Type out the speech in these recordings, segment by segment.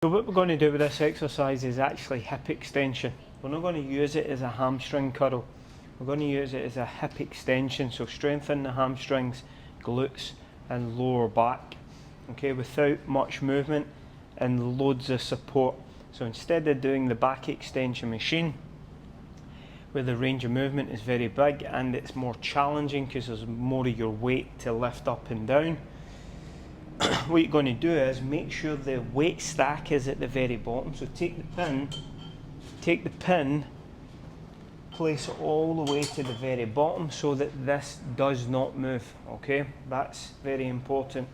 So what we're going to do with this exercise is actually hip extension. We're not going to use it as a hamstring curl. We're going to use it as a hip extension, so strengthen the hamstrings, glutes and lower back, okay, without much movement and loads of support. So instead of doing the back extension machine, where the range of movement is very big and it's more challenging because there's more of your weight to lift up and down, what you're going to do is make sure the weight stack is at the very bottom. So take the pin, place it all the way to the very bottom so that this does not move, okay? That's very important.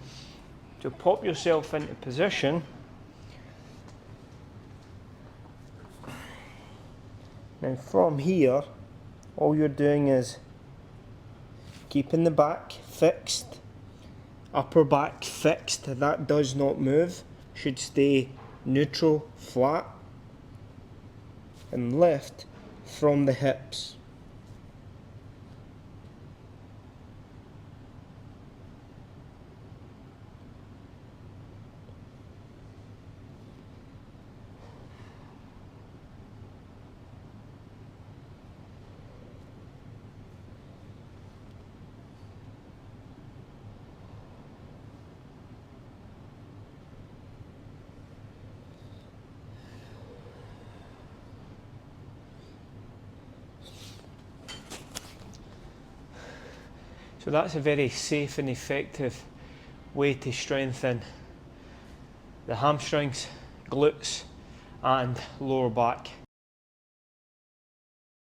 So pop yourself into position. Now from here, all you're doing is keeping the back fixed, upper back fixed, that does not move, should stay neutral, flat, and lift from the hips. So that's a very safe and effective way to strengthen the hamstrings, glutes and lower back.